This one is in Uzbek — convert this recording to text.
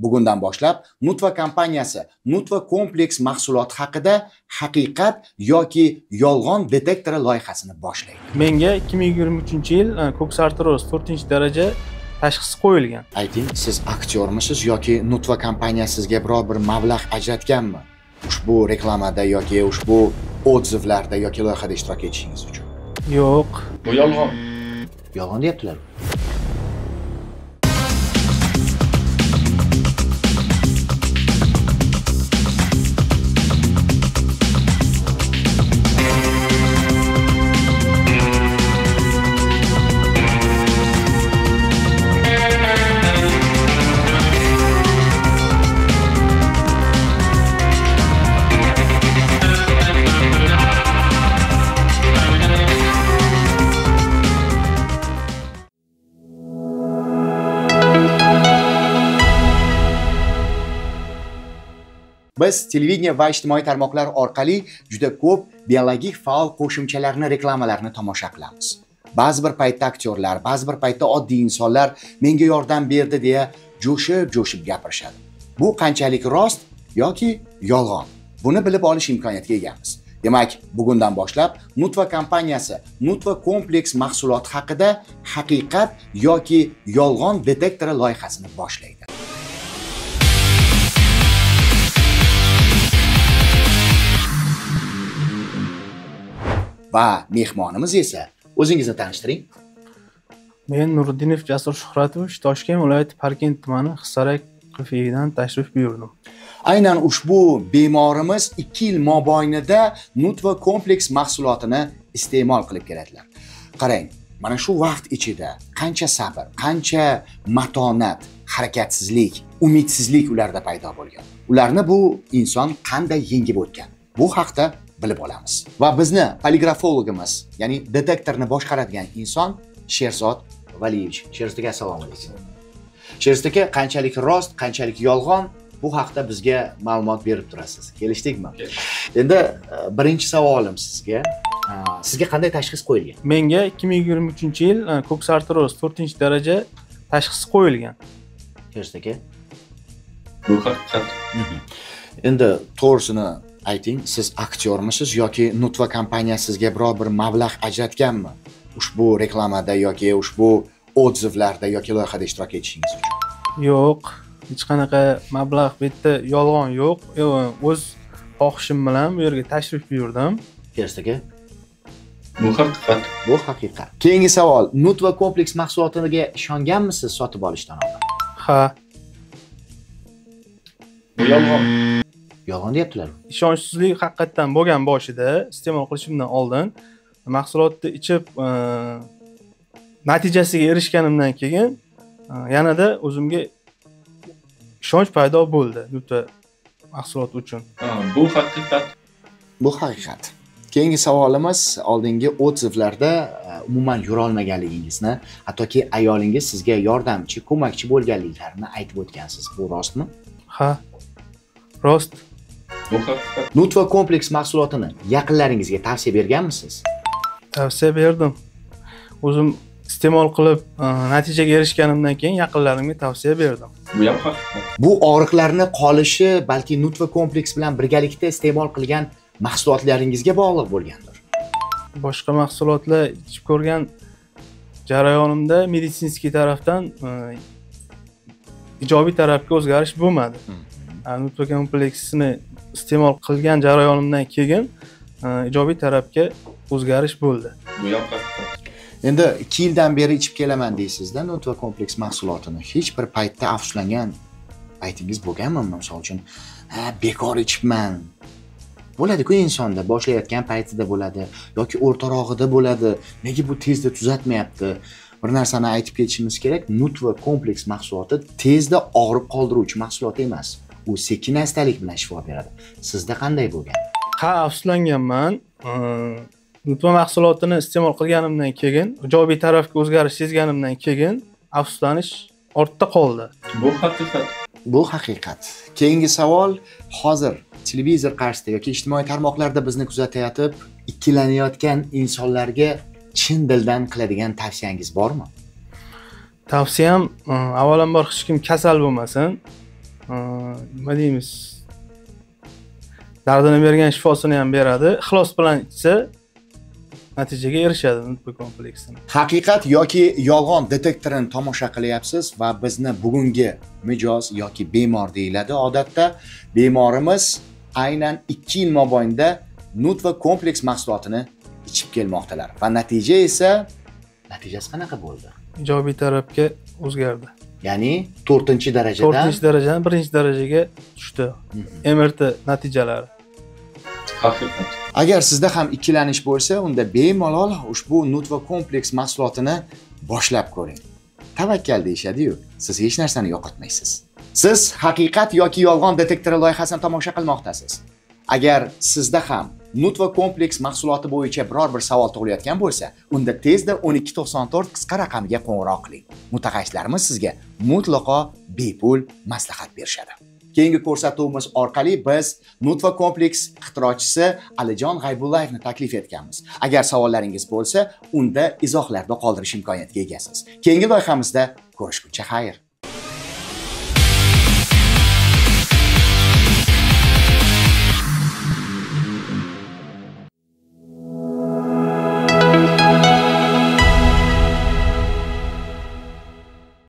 bugundan boshlab Nutva kompaniyasi Nutva kompleks mahsuloti haqida haqiqat yoki yolg'on detektori loyihasini boshlaydi. Menga 2023-yil ko'ksartiroz 4-daraja tashxisi qo'yilgan. Ayting, siz aktyormisiz yoki Nutva kompaniyasi sizga biror bir mablag' ajratganmi? Ushbu reklamada yoki ushbu odzivlarda yoki loyihada ishtirok etishingiz uchun? Yo'q. Bu yolg'on. Yolg'on deyaptilar. Biz televideniya va ijtimoiy tarmoqlar orqali juda ko'p biologik faol qo'shimchalarni reklamalarni tomosha qilamiz. Ba'zi bir paytda aktyorlar, ba'zi bir paytda oddiy insonlar menga yordam berdi deya jo'shib gapirishadi. Bu qanchalik rost yoki yolg'on? Buni bilib olish imkoniyatiga egamiz. Demak, bugundan boshlab Nutva kompaniyasi Nutva kompleks mahsuloti haqida haqiqat yoki yolg'on detektori loyihasini boshlaydi. Va mehmonimiz esa o'zingizni tanishtiring. Men Nuriddinov Jasur Shuhratovich, Toshkent viloyati Parkent tumani Hissarak qirg'idan tashrif buyurdim. Aynan ushbu bemorimiz 2 yil mobaynida Nutva kompleks mahsulotini iste'mol qilib keladilar. Qarang, mana shu vaqt ichida qancha sabr, qancha matonat, harakatsizlik, umidsizlik ularda paydo bo'lgan. Ularni bu inson qanday yengib o'tgan? Bu haqda bilib olamiz. Va bizni poligrafologimiz, ya'ni detektorni boshqaradigan inson Sherzod Valiyevich. Sherzod aka, assalomu alaykum. Sherzod aka, qanchalik rost, qanchalik yolg'on bu haqda bizga ma'lumot berib turasiz. Kelishdikmi? Endi birinchi savolim sizga. Sizga qanday tashxis qo'yilgan? Menga 2023-yil ko'ksartiroz 4-daraja tashxisi qo'yilgan. Sherzod aka. Bu haqiqat. Endi to'g'risini ayting, siz aktyormisiz yoki Nutva kompaniyasi sizga biror bir mablag' ajratganmi? Ushbu reklamada yoki ushbu odzivlarda yoki loyihada ishtirok etishingiz uchun? Yo'q, hech qanaqa mablag' bu yerda yolg'on yo'q. O'z xohishim bilan bu yerga tashrif buyurdim. Sherzod aka. Bu haqiqat. Bu haqiqat. Keyingi savol, Nutva kompleks mahsulotiga ishonganmisiz sotib olishdan oldin? Ha. Bu yolg'on. Yolg'on deyaptilar. Ishonchsizlik haqiqatan bo'lgan boshida, iste'mol qilishimdan oldin mahsulotni ichib natijasiga erishganimdan keyin yanada o'zimga ishonch paydo bo'ldi Nutva mahsuloti uchun. Bu haqiqat. Bu haqiqat. Keyingi savolimiz, oldingi odzivlarda umuman yura olmaganligingizni, hattoki ayolingiz sizga yordamchi, ko'makchi bo'lganliklarini aytib o'tgansiz. Bu rostmi? Ha. Rost. Bu haqiqat. Nutva kompleks mahsulotini yaqinlaringizga tavsiya berganmisiz? Tavsiya berdim. O'zim iste'mol qilib natijaga erishganimdan keyin yaqinlarimga tavsiya berdim. Bu ham haqiqat. Bu og'riqlarni qolishi balki Nutva kompleks bilan birgalikda iste'mol qilgan mahsulotlaringizga bog'liq bo'lgandir. Boshqa mahsulotlar ichib ko'rgan jarayonimda meditsinskiy tarafdan ijobiy tarafga o'zgarish bo'lmadi. Nutva kompleksini iste'mol qilgan jarayonimdan keyin ijobiy tarafga o'zgarish bo'ldi. Bu ham haqiqat. Endi 2 yildan beri ichib kelaman deysizda Nutva kompleks mahsulotini. Hech bir paytda afsuslangan paytingiz bo'lganmi? Misol uchun, bekor ichibman. Bo'ladi-ku insonda, boshlayotgan paytida bo'ladi yoki o'rtarog'ida bo'ladi. Nega bu tezda tuzatmayapti? Bir narsani aytib ketishimiz kerak. Nutva kompleks mahsuloti tezda og'riq qoldiruvchi mahsulot emas. U sekin-astalik bilan shifo beradi. Sizda qanday bo'lgan? Ha, afsuslanganman. Nutva mahsulotini iste'mol qilganimdan keyin, ijobiy tarafga o'zgarish sezganimdan keyin afsuslanish ortda qoldi. Bu haqiqat. Bu haqiqat. Keyingi savol, hozir televizor qarshisida yoki ijtimoiy tarmoqlarda bizni kuzatayotib, ikkilanayotgan insonlarga chin dildan qiladigan tavsiyangiz bormi? Tavsiyam avvalambor hech kim kasal bo'lmasin. nima deymiz, dardini bergan shifosini ham beradi. Ixlos bilan ichsa natijaga erishadi nutfa kompleksini. Haqiqat yoki yolg'on detektorini tomosha qilyapsiz va bizni bugungi mijoz yoki bemor deyiladi. Odatda bemorimiz aynan 2 yil mobaynida nutfa kompleks mahsulotini ichib kelmoqdalar va natijasi qanaqa bo'ldi? Ijobiy tarafga o'zgardi. Ya'ni 4-darajadan 4-darajadan 1-darajaga tushdi. MRT natijalari. Haqiqat. Agar sizda ham ikkilanish bo'lsa, unda bemalol ushbu nutfa kompleks mahsulotini boshlab ko'ring. Tavakkal deyshadi-yu, siz hech narsani yo'qotmaysiz. Siz haqiqat yoki yolg'on detektori loyihasini tomosha qilmoqdasiz. Agar sizda ham nutfa kompleks mahsuloti bo'yicha biror bir savol tug'ilayotgan bo'lsa, unda tezda 1294 qisqa raqamiga qo'ng'iroq qiling. Mutaxassislarimiz sizga mutlaqo bepul maslahat berishadi. Keyingi ko'rsatuvimiz orqali biz nutfa kompleks ixtirochisi Alijon G'aybullayevni taklif etganmiz. Agar savollaringiz bo'lsa, unda izohlarda qoldirish imkoniyatiga egasiz. Keyingi loyihamizda ko'rishguncha xayr.